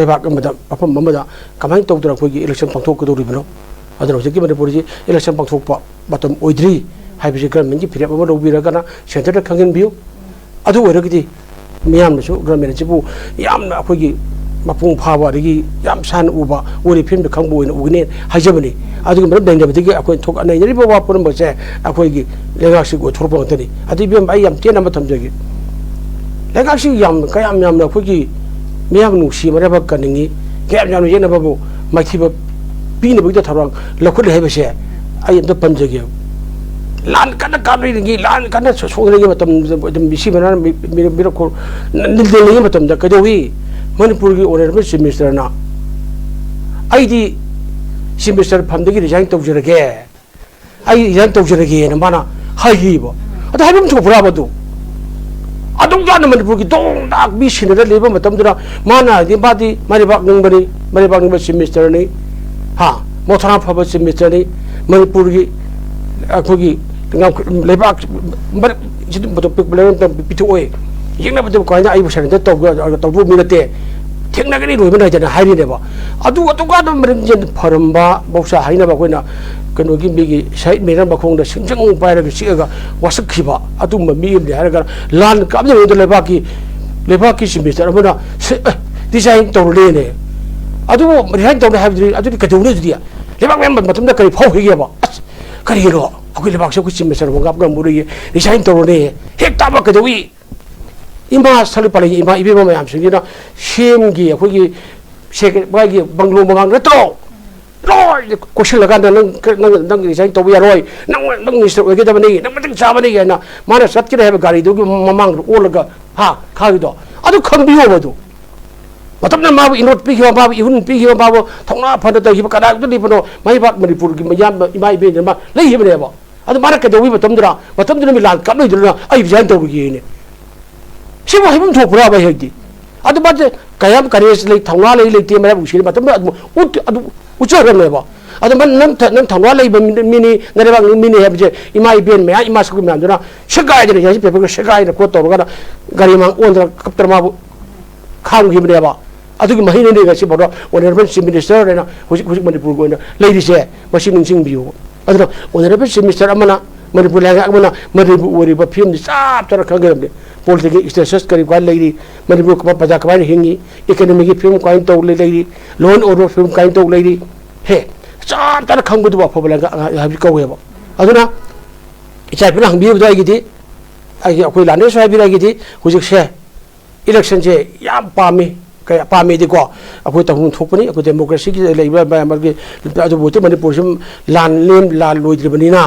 लेबाक मफम कमाई तौदर अखोई इलेक्शन पांथोकदौरिबनो अदुना हौजिकि मणिपुरजी इलेक्शन पांथोकपा मतम ओइद्री हाइबजे गवर्नमेंट की फिरेप अमा लौबिरगना सेंटर दा खंगनबियो अदु ओइरगदि मियामनसु गवर्नमेंट जिबु यामना अखोई मपुंग फाबा अदगी याम सान उबा ओरि फिल्म खंगबो ओइन उगने हाइजबनी अदुग मरम दैंगबदगी अखोई थोक अनैनरि बाबा पुरमबसे अखोईगी लेगासी गो थोरपंगतनी अदि बेम आई याम तेन अमा थमजगी लेगासी याम कयाम यामना अखोईगी मियाम नुसी मरबा कनिंगी कयाम याम येनबाबु माइथिबा पीनबगदा थरंग लखुल हैबसे आई अमत पंजगी लान कन काबरिंगी लान कन सोगलेगी मतम बिसी बना मेरे को निलदेलेगी मतम दा कदोवी मणिपुर की ऑनरेबल चीफ मिनिस्टर ना आईदी चीफ मिनिस्टर फंदगी रिजाइन तौजरगे आई रिजाइन तौजरगे न माना हाइबो अदा हाइबम थोपराबदु अदुम जान मणिपुर की दोंग दाक बी सिनदा लेबा मतम दुरा माना दि बादी मारिबाग नंगबनी चीफ मिनिस्टर ने हा मोथरा फबा चीफ मिनिस्टर ने मणिपुर की अखोगी लेबाक बर जिदु बतो पिथोए यंगना बतो कोइना आई बसन द तौबु मिनते थेंगनागनि रोइबा नायजना हाइरिनेबा अदु अतुगा दम मरिजन फरमबा बौसा हाइनाबा कोइना कनोगी मिगी साइड मेरा बखोंदा सिंजंग पायरग सिगा वासखिबा अदु ममी ने हारगा लान काबजे द लेबाकी सिमिस्टर अमना डिजाइन तौलेने अदु रिहाइन तौले हाबदि अदु कदौने दिया लेबाक मेम मतमदा करि फाव हिगेबा करिरो अखोई लेबाक से कुछ सिमिस्टर वंगाप गमुरी डिजाइन तौले हेक ताबा कदौई इमा साल पाले इमा इबेमा मैम सिंगिना सेमगी अखोई सेके बागी बंगलो मंगांग नतो रोय क्वेश्चन लगा नंग डिजाइन तौबा यारोय नंग मिनिस्टर ओइगेदबनी नंग मतंग चाबनी ना माना सत्किरे हेब गाड़ी दुगी ममांग ओलगा हा खागिदो अदु खंबियो बदु मतमना माबु इनोट पिखिबा माबु इहुन पिखिबा माबु थौना फन तहिबा कदागदु लिबनो माइबाक मणिपुर की मयाम इमा इबे नमा लेहिबनेबा अदु माना कदोबी मतमदुना मिलान कनोइदुना आई डिजाइन तौबगी सिबो हाइबम थोपरा बा हेगदि अदु बाजे कयाम करेस ले थौना ले लेते मेरा बुसिल मतम उट अदु उचरनेबा अदु मन नंग थौना ले मिनी नरेबा मिनी हेबजे इमा इबेन मे इमा सकु म्यामदुना सगाय दे यासी पेपर सगाय न को तौरगा गाड़ी मांग ओनदर कप्तर माबु खांगिबनेबा अदुगी महिने ने गसी बरो ऑनरेबल चीफ मिनिस्टर रेना हुजिक मणिपुर गोइना लेरिसे मसि निंसिंग बियो अदु ऑनरेबल चीफ मिनिस्टर अमना मणिपुर लेगा अमना मणिपुर ओरिबा फिल्म चाप तर खगरबने पॉलिटिकल स्टेटस करीब का लेरी मणिपुर को प्रजा कबाई हिंगी इकोनॉमी की फिल्म काइन तो लेरी लॉ एंड ऑर्डर फिल्म काइन तो लेरी हे चार तर खंगदु फबलगा हाबि कौवेबा अदुना इचाइपना हंबिबदा आइगिदि आइ अखोई लाने साइबिरागिदि हुजिक से इलेक्शन से याम पामी कया पामी दिको अखोई तहुं थोपनी अखोई डेमोक्रेसी की लेबा बामरगे अदु बोते मणिपुर सिम लान लोइद्रिबनिना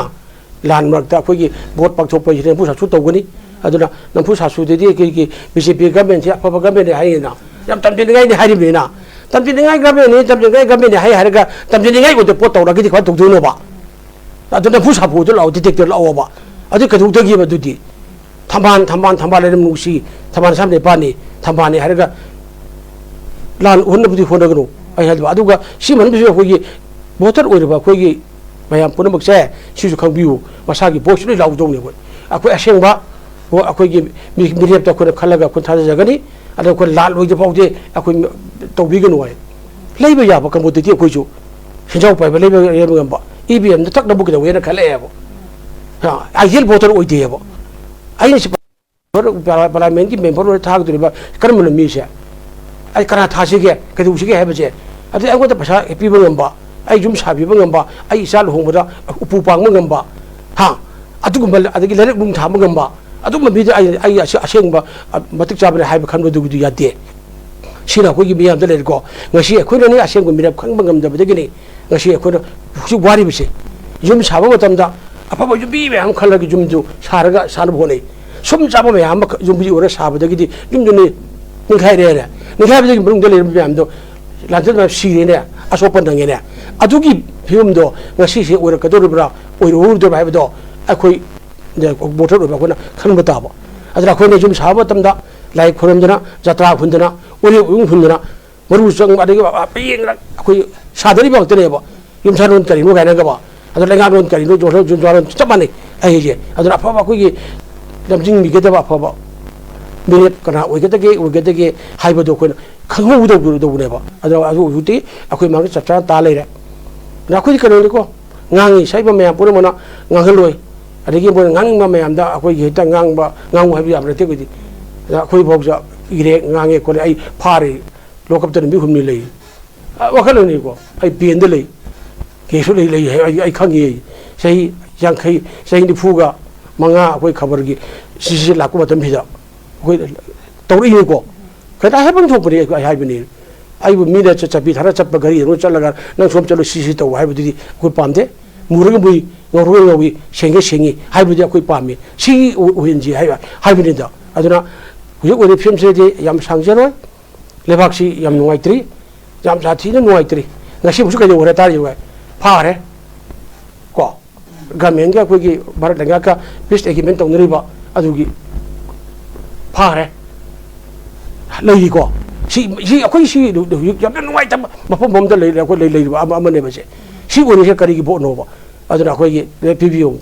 लान मरता अखोई वोट पाकथोप पयिने पुसासु तौगनी अदुना नंफु सासुदेदी की बीजेपी गवर्नमेंट से अफब गवर्नमेंट हाइना याम तमदिनगाई ने हारिबेना तमदिनगाई गवर्नमेंट हाइ हारगा तमदिनगाई को पोट तौरगदि खा तौदुनोबा अदुना नंफु साफुदु लाउ डिटेक्टर लाओबा अदु कदुदगी बदुदि थंबान लेम नुसी थंबान सामने पानी थंबाने हारगा लान उन्नबुदि होनगनो आई हादबा अदुगा सिमन बिसु अखोगी वोटर ओइरबा अखोगी मयाम पुनमकसे सिसु खंबियु मसागी बोसनि लाउदौने अखोई असेंबा वो अखोई मिरेप तो अखोई खलगा अखोई थाजगनी अदो अखोई लाल ओइदे फाउदे अखोई तौबिगनो है लेबा याबा कमोदि अखोइसु हिजाव पाइबा लेबा येबगंबा ईवीएम द तक नबुक दवेना खलेबो हा आइजेल वोटर ओइदेबो आइने पार्लियामेंट की मेंबर ओइ थागदुरिबा करमन मीसे आई करा थासिगे कदुसिगे हेबजे अदो अगोद पैसा पिबगंबा आई जुम साबिबगंबा आई इसा लहोंबदा उपु पांगमगंबा हा अदुगुंबा अदगी लेरक बुंग थामगंबा अदुम बिद आई असेंबा मतिक चाबने हाइब खनबदुगुदु यादे सिना अखोगी मियाम द लेरको ngasi अखोइना नि असेंगु मिरब खंबगमदबदगिनि ngasi अखोइना हुसु वारिबसे जुम साबा मतमदा अफबा जुम बि मैम खलगी जुमजु सारगा सानब होने सुम चाबा मैम जुम बि ओरा साबदगिदि जुमजुनि निखाइरेने निखाइबदगि बुंग लेर मैम दो लांजन मा सिरेने असोपन दंगेने अदुगी फिल्मदो ngasi से ओरा कदोरब्रा ओइरोदो बाइबदो अखोई वोटर होना खनब ताब अदर अखोने जुम साब तमदा लाई खुरमदना जत्रा हुंदना ओरि हुंदना मरु संग अदगी पेंग अखोई सादरी बक्तनेबा युम सारोन करिनो गायनगबा अदर लेगा रोन करिनो जोरो जुनजारन चपमाने आइजे अदर अफबा अखोई लमजिंग मिगेदबा अफबा मिरेट कना ओइगेदगे हाइबदो कोन ꯈꯪꯍꯧꯗꯧꯕꯅꯦꯕ ꯑꯗꯣ ꯍꯧꯖꯤꯛꯇꯤ ꯑꯩꯈꯣꯏ ꯃꯥꯡꯗ ꯆꯞ ꯆꯥꯅ ꯇꯥ ꯂꯩꯔꯦ ꯑꯩꯈꯣꯏꯗꯤ ꯀꯩꯅꯣꯅꯤꯀꯣ ꯉꯥꯡꯉꯤ ꯁꯥꯏꯕ ꯃꯌꯥꯝ ꯄꯨꯝꯅꯃꯛꯅ ꯉꯥꯡꯍꯜꯂꯣꯏ ꯑꯗꯒꯤ ꯃꯣꯏꯅ ꯉꯥꯡꯅꯤꯡꯕ ꯃꯌꯥꯝꯗ ꯑꯩꯈꯣꯏꯒꯤ ꯍꯦꯛꯇ ꯉꯥꯡꯉꯨ ꯍꯥꯏꯕ ꯌꯥꯕ ꯅꯠꯇꯦ ꯑꯩꯈꯣꯏꯗꯤ ꯑꯩꯈꯣꯏ ꯐꯥꯎꯁꯨ ꯏꯔꯦ ꯉꯥꯡꯉꯦ ꯈꯣꯠꯂꯦ ꯑꯩ ꯐꯥꯔꯦ ꯂꯣꯀꯞꯇ ꯅꯨꯃꯤꯠ 6ꯅꯤ ꯂꯩ ꯋꯥꯈꯜꯂꯣꯟꯅꯤꯀꯣ ꯑꯩ ꯄꯦꯟꯗ ꯂꯩ ꯀꯦꯁꯨ ꯂꯩ ꯑꯩ ꯈꯪꯉꯤ ꯆꯍꯤ 50 ꯆꯍꯤ 45 ꯑꯩꯈꯣꯏ ꯈꯕꯔꯒꯤ ꯁꯤꯁꯤ ꯂꯥꯛꯄ ꯃꯇꯝꯁꯤꯗ ꯑꯩꯈꯣꯏ ꯇꯧꯔꯛꯏꯅꯤꯀꯣ ꯀꯗꯥꯏ ꯍꯥꯏꯐꯝ ꯊꯣꯛꯄꯅꯤ ꯑꯩ ꯍꯥꯏꯕꯅꯤ ꯑꯩꯕꯨ ꯃꯤꯅ ꯆꯠꯄꯤ ꯊꯥꯔ ꯆꯠꯄ ꯒꯥꯔꯤ ꯑꯗꯨꯝ ꯆꯠꯂꯒ ꯅꯪ ꯁꯣꯝ ꯆꯠꯂꯣ ꯁꯤ ꯇꯧ ꯍꯥꯏꯕꯗꯨꯗꯤ ꯑꯩꯈꯣꯏ ꯄꯥꯝꯗꯦ ꯃꯨꯔꯒ ꯃꯨꯏ ꯉꯧꯔꯒ ꯉꯧꯏ ꯁꯦꯡꯒ ꯁꯦꯡꯉꯤ ꯍꯥꯏꯕꯗꯤ ꯑꯩꯈꯣꯏ ꯄꯥꯝꯃꯤ ꯁꯤ ꯑꯣꯏꯍꯟꯁꯤ ꯍꯥꯏꯕꯅꯤꯗ ꯑꯗꯨꯅ ꯍꯧꯖꯤꯛ ꯑꯣꯏꯔꯤꯕ ꯐꯤꯂꯝꯁꯤꯗꯤ ꯌꯥꯝ ꯁꯥꯡꯖꯔꯣꯏ ꯂꯩꯕꯥꯛꯁꯤ ꯌꯥꯝ ꯅꯨꯡꯉꯥꯏꯇ꯭ꯔꯤ ꯌꯥꯝ ꯁꯥꯊꯤꯅ ꯅꯨꯡꯉꯥꯏꯇ꯭ꯔꯤ ꯉꯁꯤꯕꯨꯁꯨ ꯀꯩꯗꯧꯔꯦ ꯇꯥꯔꯤꯕ ꯐꯥꯔꯦ ꯀꯣ ꯒꯃꯦꯟꯒ ꯑꯩꯈꯣꯏꯒꯤ ꯚꯥꯔꯠ ꯂꯩꯉꯥꯛꯀ ꯄꯤꯁ ꯑꯦꯒ꯭ꯔꯤꯃꯦꯟ ꯇꯧꯅꯔꯤꯕ ꯑꯗꯨꯒꯤ ꯐꯥꯔꯦ ꯂꯩꯔꯤꯀꯣ ꯁꯤ ꯑꯩꯈꯣꯏ ꯁꯤ ꯍꯧꯖꯤꯛ ꯌꯥꯝꯅ ꯅꯨꯡꯉꯥꯏꯇꯕ ꯃꯐꯝ ꯑꯃꯗ ꯑꯩꯈꯣꯏ ꯂꯩꯔꯤꯕ ꯑꯃꯅꯦꯕ ꯁꯤ ꯑꯣꯏꯔꯤꯁꯦ ꯀꯔꯤꯒꯤ ꯚꯣꯠꯅꯣꯕ ꯑꯗꯨꯅ ꯑꯩꯈꯣꯏꯒꯤ ꯄꯤꯕꯤꯌꯨ